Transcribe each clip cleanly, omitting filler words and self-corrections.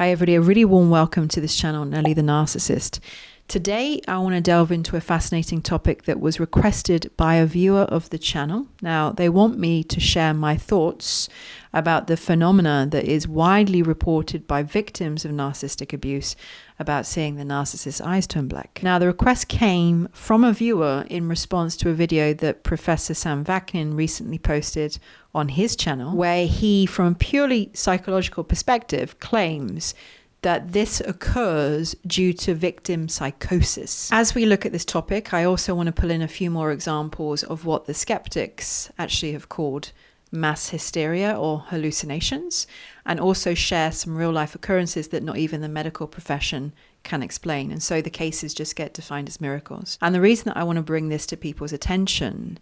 Hi everybody, a really warm welcome to this channel, Nelly the Narcissist. Today I want to delve into a fascinating topic that was requested by a viewer of the channel. Now they want me to share my thoughts about the phenomena that is widely reported by victims of narcissistic abuse about seeing the narcissist's eyes turn black. Now the request came from a viewer in response to a video that Professor Sam Vaknin recently posted on his channel, where he, from a purely psychological perspective, claims that this occurs due to victim psychosis. As we look at this topic, I also want to pull in a few more examples of what the skeptics actually have called mass hysteria or hallucinations, and also share some real life occurrences that not even the medical profession can explain. And so the cases just get defined as miracles. And the reason that I want to bring this to people's attention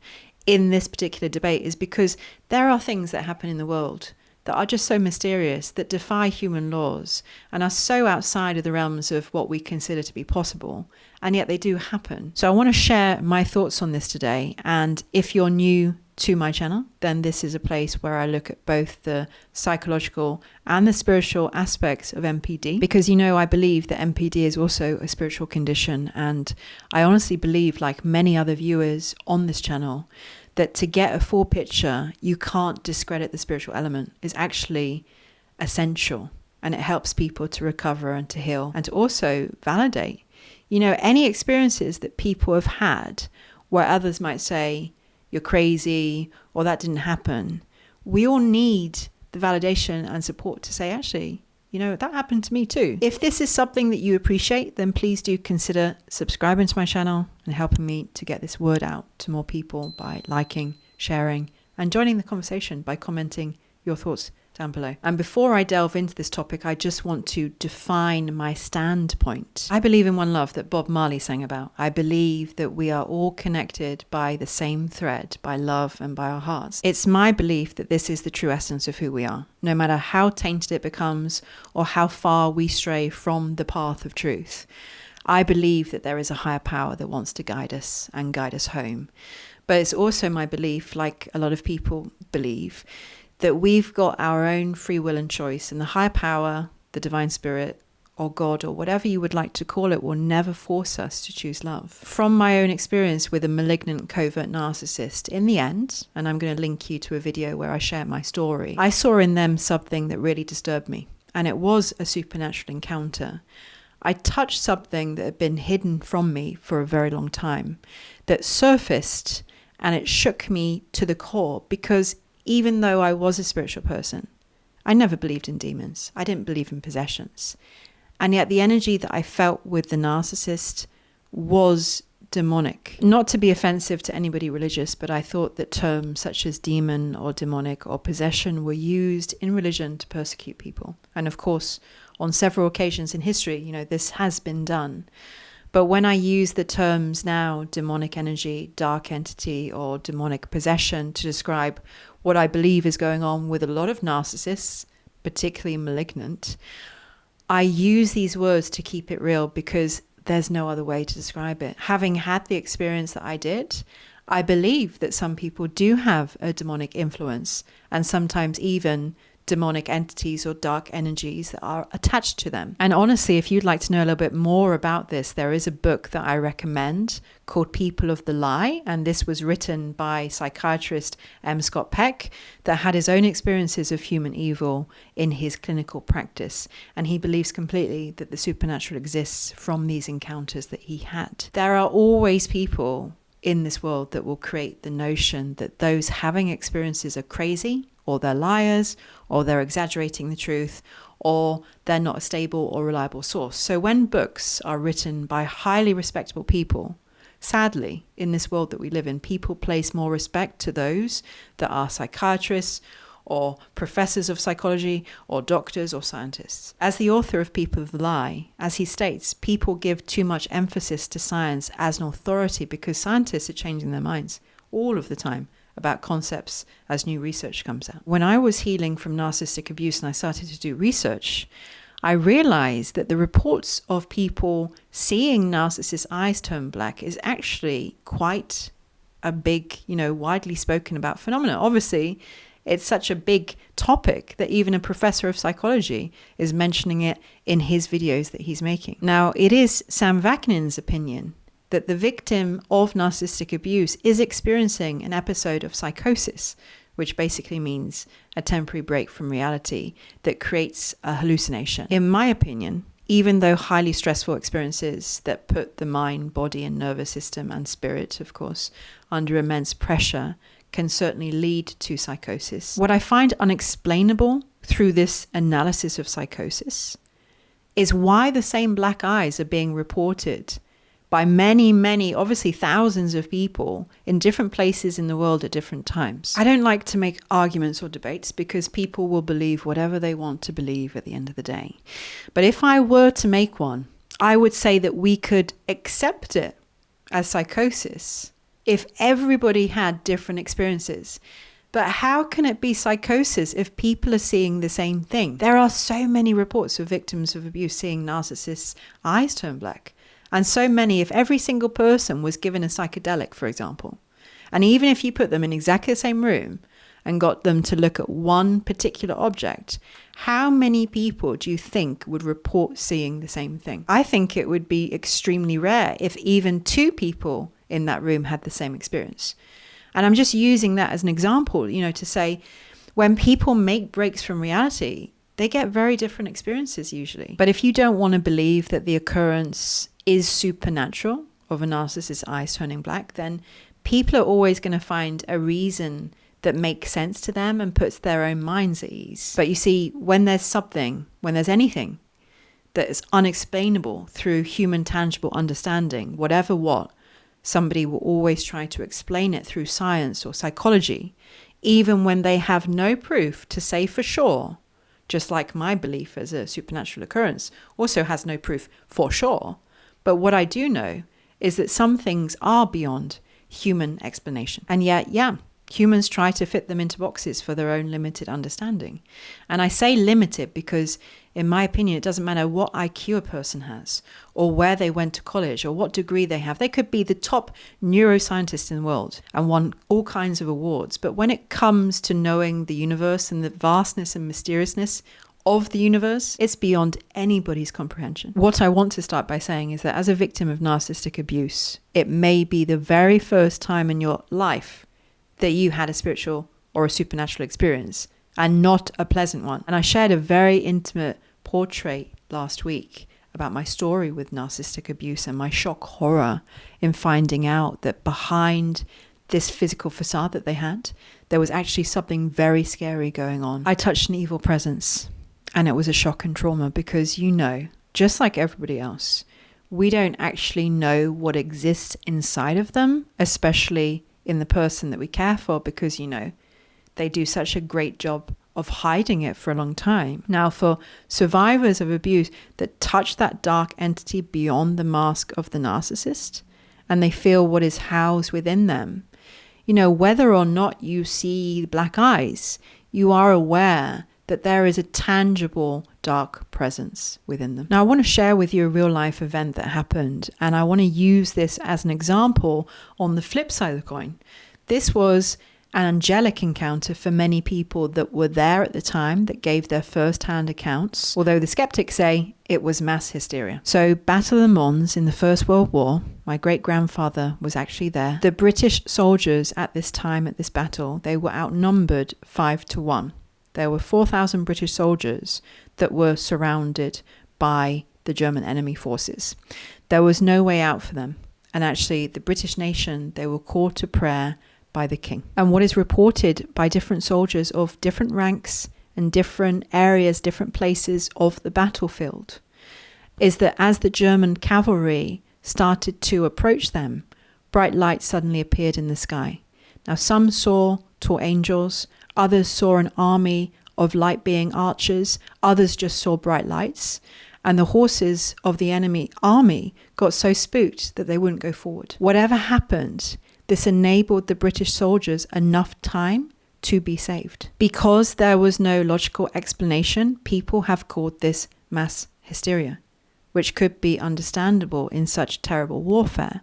in this particular debate is because there are things that happen in the world that are just so mysterious, that defy human laws and are so outside of the realms of what we consider to be possible, and yet they do happen. So I want to share my thoughts on this today, and if you're new to my channel, then this is a place where I look at both the psychological and the spiritual aspects of MPD, because I believe that MPD is also a spiritual condition, and I honestly believe, like many other viewers on this channel, that to get a full picture, you can't discredit the spiritual element. It's actually essential, and it helps people to recover and to heal and to also validate, any experiences that people have had where others might say, you're crazy, or that didn't happen. We all need the validation and support to say, actually, that happened to me too. If this is something that you appreciate, then please do consider subscribing to my channel and helping me to get this word out to more people by liking, sharing, and joining the conversation by commenting your thoughts down below. And before I delve into this topic, I just want to define my standpoint. I believe in one love that Bob Marley sang about. I believe that we are all connected by the same thread, by love and by our hearts. It's my belief that this is the true essence of who we are, no matter how tainted it becomes or how far we stray from the path of truth. I believe that there is a higher power that wants to guide us and guide us home. But it's also my belief, like a lot of people believe, that we've got our own free will and choice, and the higher power, the divine spirit, or God, or whatever you would like to call it, will never force us to choose love. From my own experience with a malignant covert narcissist, in the end, and I'm going to link you to a video where I share my story, I saw in them something that really disturbed me, and it was a supernatural encounter. I touched something that had been hidden from me for a very long time, that surfaced, and it shook me to the core, because even though I was a spiritual person, I never believed in demons. I didn't believe in possessions. And yet the energy that I felt with the narcissist was demonic. Not to be offensive to anybody religious, but I thought that terms such as demon or demonic or possession were used in religion to persecute people. And of course, on several occasions in history, this has been done. But when I use the terms now, demonic energy, dark entity, or demonic possession, to describe what I believe is going on with a lot of narcissists, particularly malignant, I use these words to keep it real because there's no other way to describe it. Having had the experience that I did, I believe that some people do have a demonic influence, and sometimes even demonic entities or dark energies that are attached to them. And honestly, if you'd like to know a little bit more about this, there is a book that I recommend called People of the Lie, and this was written by psychiatrist M. Scott Peck, that had his own experiences of human evil in his clinical practice, and he believes completely that the supernatural exists from these encounters that he had. There are always people in this world that will create the notion that those having experiences are crazy, or they're liars, or they're exaggerating the truth, or they're not a stable or reliable source. So when books are written by highly respectable people, sadly, in this world that we live in, people place more respect to those that are psychiatrists, or professors of psychology, or doctors or scientists. As the author of People of the Lie, as he states, people give too much emphasis to science as an authority because scientists are changing their minds all of the time about concepts as new research comes out. When I was healing from narcissistic abuse and I started to do research, I realized that the reports of people seeing narcissists' eyes turn black is actually quite a big, widely spoken about phenomenon. Obviously, It's such a big topic that even a professor of psychology is mentioning it in his videos that he's making. Now, it is Sam Vaknin's opinion that the victim of narcissistic abuse is experiencing an episode of psychosis, which basically means a temporary break from reality that creates a hallucination. In my opinion, even though highly stressful experiences that put the mind, body, and nervous system and spirit, of course, under immense pressure can certainly lead to psychosis. What I find unexplainable through this analysis of psychosis is why the same black eyes are being reported by many, obviously thousands of people in different places in the world at different times. I don't like to make arguments or debates because people will believe whatever they want to believe at the end of the day. But if I were to make one, I would say that we could accept it as psychosis if everybody had different experiences. But how can it be psychosis if people are seeing the same thing? There are so many reports of victims of abuse seeing narcissists' eyes turn black. And so many, if every single person was given a psychedelic, for example, and even if you put them in exactly the same room and got them to look at one particular object, how many people do you think would report seeing the same thing? I think it would be extremely rare if even two people in that room had the same experience. And I'm just using that as an example, to say when people make breaks from reality, they get very different experiences usually. But if you don't want to believe that the occurrence is supernatural of a narcissist's eyes turning black, then people are always going to find a reason that makes sense to them and puts their own minds at ease. But you see, when there's anything that is unexplainable through human tangible understanding, whatever what, somebody will always try to explain it through science or psychology, even when they have no proof to say for sure. Just like my belief as a supernatural occurrence also has no proof for sure. But what I do know is that some things are beyond human explanation. And yet, humans try to fit them into boxes for their own limited understanding. And I say limited because, in my opinion, it doesn't matter what IQ a person has or where they went to college or what degree they have. They could be the top neuroscientist in the world and won all kinds of awards. But when it comes to knowing the universe and the vastness and mysteriousness of the universe, it's beyond anybody's comprehension. What I want to start by saying is that as a victim of narcissistic abuse, it may be the very first time in your life that you had a spiritual or a supernatural experience, and not a pleasant one. And I shared a very intimate portrait last week about my story with narcissistic abuse and my shock horror in finding out that behind this physical facade that they had, there was actually something very scary going on. I touched an evil presence, and it was a shock and trauma because, just like everybody else, we don't actually know what exists inside of them, especially in the person that we care for, because, they do such a great job of hiding it for a long time. Now, for survivors of abuse that touch that dark entity beyond the mask of the narcissist, and they feel what is housed within them, whether or not you see black eyes, you are aware that there is a tangible dark presence within them. Now, I want to share with you a real life event that happened, and I want to use this as an example on the flip side of the coin. This was an angelic encounter for many people that were there at the time that gave their first-hand accounts, although the skeptics say it was mass hysteria. So, Battle of the Mons in the First World War, my great-grandfather was actually there. The British soldiers at this time, at this battle, they were outnumbered 5-1. There were 4,000 British soldiers that were surrounded by the German enemy forces. There was no way out for them. And actually, the British nation, they were called to prayer by the king. And what is reported by different soldiers of different ranks and different areas, different places of the battlefield, is that as the German cavalry started to approach them, bright lights suddenly appeared in the sky. Now, some saw tall angels, others saw an army of light-being archers, others just saw bright lights, and the horses of the enemy army got so spooked that they wouldn't go forward. Whatever happened, this enabled the British soldiers enough time to be saved. Because there was no logical explanation, people have called this mass hysteria, which could be understandable in such terrible warfare.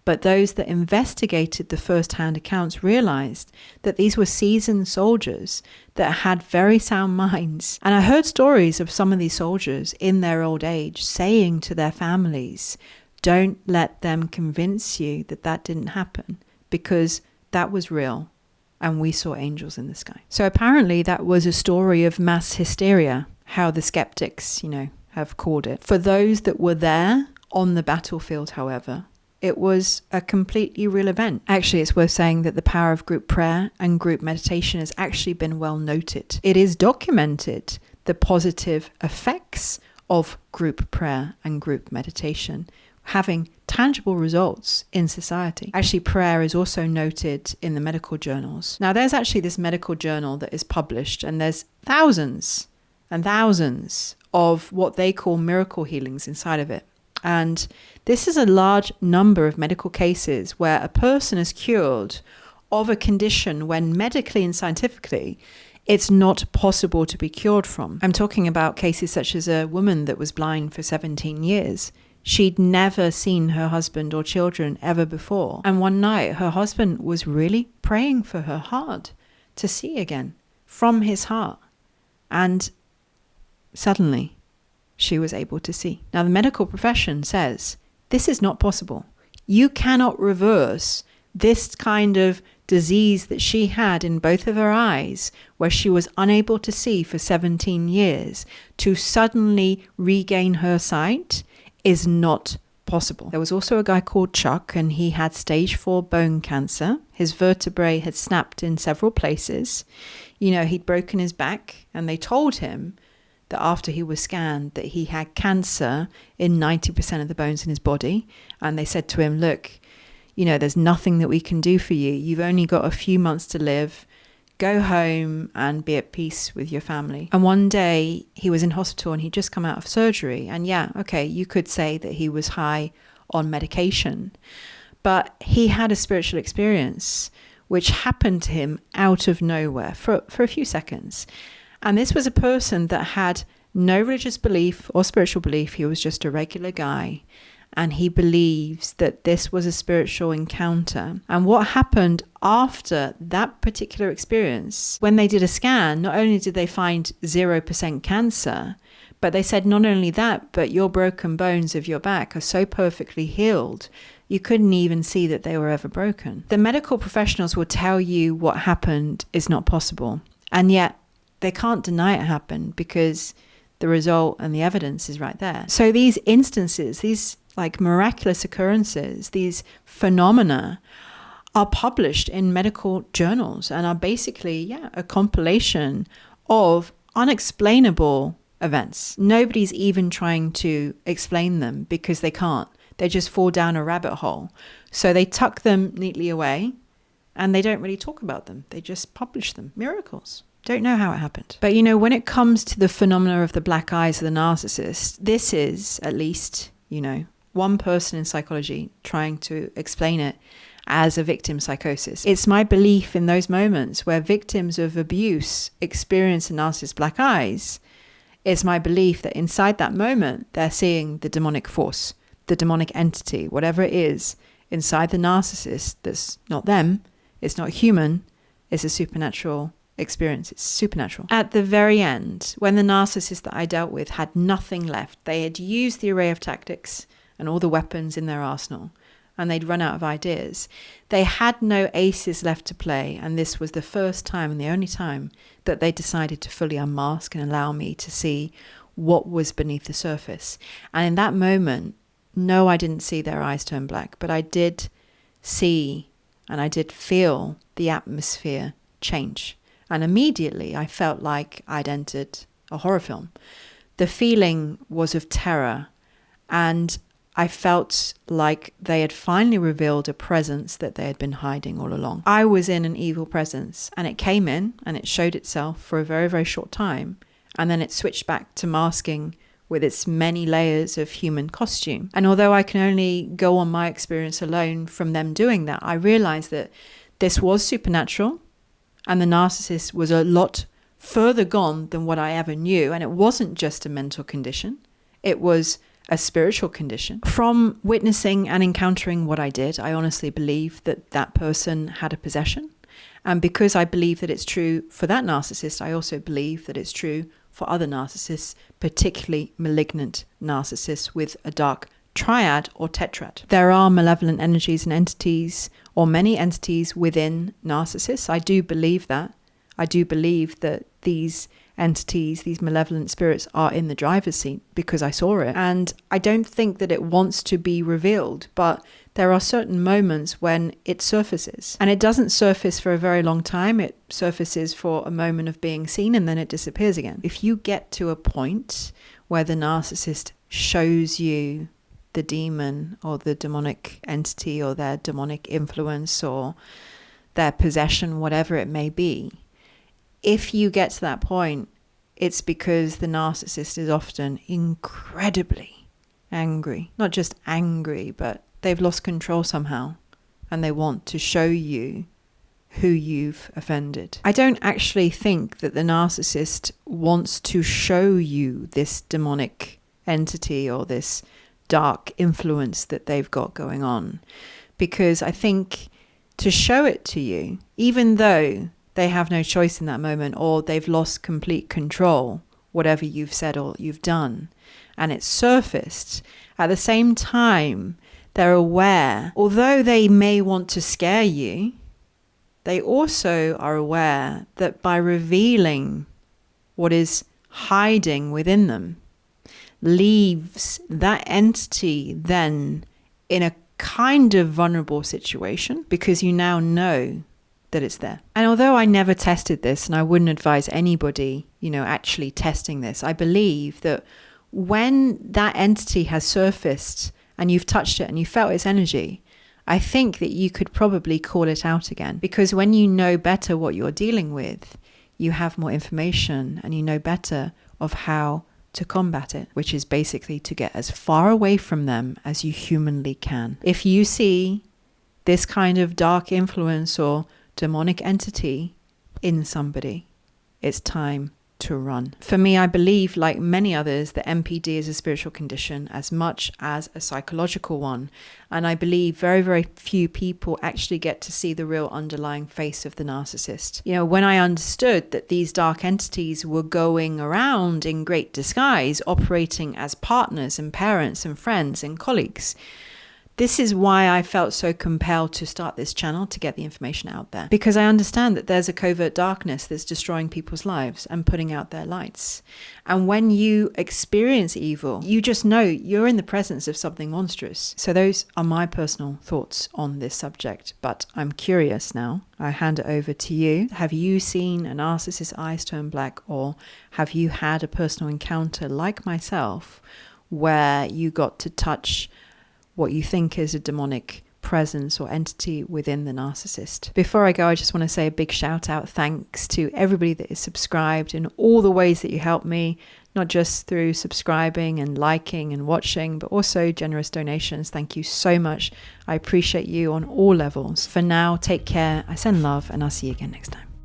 But those that investigated the first-hand accounts realized that these were seasoned soldiers that had very sound minds. And I heard stories of some of these soldiers in their old age saying to their families, don't let them convince you that that didn't happen, because that was real and we saw angels in the sky. So apparently that was a story of mass hysteria, how the skeptics, have called it. For those that were there on the battlefield, however, it was a completely real event. Actually, it's worth saying that the power of group prayer and group meditation has actually been well noted. It is documented, the positive effects of group prayer and group meditation having tangible results in society. Actually, prayer is also noted in the medical journals. Now, there's actually this medical journal that is published, and there's thousands and thousands of what they call miracle healings inside of it. And this is a large number of medical cases where a person is cured of a condition when medically and scientifically it's not possible to be cured from. I'm talking about cases such as a woman that was blind for 17 years. She'd never seen her husband or children ever before. And one night her husband was really praying for her hard to see again from his heart. And suddenly she was able to see. Now, the medical profession says this is not possible. You cannot reverse this kind of disease that she had in both of her eyes, where she was unable to see for 17 years, to suddenly regain her sight is not possible. There was also a guy called Chuck, and he had stage 4 bone cancer. His vertebrae had snapped in several places. He'd broken his back, and they told him that after he was scanned that he had cancer in 90% of the bones in his body. And they said to him, look, there's nothing that we can do for you. You've only got a few months to live. Go home and be at peace with your family. And one day he was in hospital and he'd just come out of surgery. And you could say that he was high on medication. But he had a spiritual experience which happened to him out of nowhere for a few seconds. And this was a person that had no religious belief or spiritual belief. He was just a regular guy. And he believes that this was a spiritual encounter. And what happened after that particular experience, when they did a scan, not only did they find 0% cancer, but they said not only that, but your broken bones of your back are so perfectly healed, you couldn't even see that they were ever broken. The medical professionals will tell you what happened is not possible. And yet, they can't deny it happened because the result and the evidence is right there. So these instances, these miraculous occurrences, these phenomena are published in medical journals and are basically, a compilation of unexplainable events. Nobody's even trying to explain them because they can't. They just fall down a rabbit hole. So they tuck them neatly away and they don't really talk about them. They just publish them. Miracles. Don't know how it happened. But when it comes to the phenomena of the black eyes of the narcissist, this is at least, one person in psychology trying to explain it as a victim psychosis. It's my belief in those moments where victims of abuse experience a narcissist's black eyes, it's my belief that inside that moment, they're seeing the demonic force, the demonic entity, whatever it is inside the narcissist that's not them, it's not human, it's a supernatural experience. It's supernatural. At the very end, when the narcissist that I dealt with had nothing left, they had used the array of tactics and all the weapons in their arsenal, and they'd run out of ideas. They had no aces left to play, and this was the first time and the only time that they decided to fully unmask and allow me to see what was beneath the surface. And in that moment, no, I didn't see their eyes turn black, but I did see and I did feel the atmosphere change. And immediately I felt like I'd entered a horror film. The feeling was of terror, and I felt like they had finally revealed a presence that they had been hiding all along. I was in an evil presence, and it came in and it showed itself for a very, very short time. And then it switched back to masking with its many layers of human costume. And although I can only go on my experience alone from them doing that, I realized that this was supernatural. And the narcissist was a lot further gone than what I ever knew. And it wasn't just a mental condition. It was a spiritual condition. From witnessing and encountering what I did, I honestly believe that that person had a possession. And because I believe that it's true for that narcissist, I also believe that it's true for other narcissists, particularly malignant narcissists with a dark triad or tetrad. There are malevolent energies and entities, or many entities within narcissists. I do believe that. I do believe that these entities, these malevolent spirits, are in the driver's seat because I saw it. And I don't think that it wants to be revealed, but there are certain moments when it surfaces. And it doesn't surface for a very long time. It surfaces for a moment of being seen and then it disappears again. If you get to a point where the narcissist shows you the demon or the demonic entity or their demonic influence or their possession, whatever it may be, if you get to that point, it's because the narcissist is often incredibly angry. Not just angry, but they've lost control somehow and they want to show you who you've offended. I don't actually think that the narcissist wants to show you this demonic entity or this dark influence that they've got going on, because I think to show it to you, even though they have no choice in that moment or they've lost complete control, whatever you've said or you've done, and it's surfaced, at the same time, they're aware, although they may want to scare you, they also are aware that by revealing what is hiding within them, leaves that entity then in a kind of vulnerable situation because you now know that it's there. And although I never tested this and I wouldn't advise anybody, actually testing this, I believe that when that entity has surfaced and you've touched it and you felt its energy, I think that you could probably call it out again, because when you know better what you're dealing with, you have more information and you know better of how to combat it, which is basically to get as far away from them as you humanly can. If you see this kind of dark influence or demonic entity in somebody, it's time to run. For me, I believe, like many others, that MPD is a spiritual condition as much as a psychological one. And I believe very, very few people actually get to see the real underlying face of the narcissist. When I understood that these dark entities were going around in great disguise, operating as partners and parents and friends and colleagues, this is why I felt so compelled to start this channel, to get the information out there. Because I understand that there's a covert darkness that's destroying people's lives and putting out their lights. And when you experience evil, you just know you're in the presence of something monstrous. So those are my personal thoughts on this subject. But I'm curious now. I hand it over to you. Have you seen a narcissist's eyes turn black, or have you had a personal encounter like myself where you got to touch what you think is a demonic presence or entity within the narcissist? Before I go, I just want to say a big shout out, thanks to everybody that is subscribed in all the ways that you help me, not just through subscribing and liking and watching, but also generous donations. Thank you so much. I appreciate you on all levels. For now, take care. I send love and I'll see you again next time.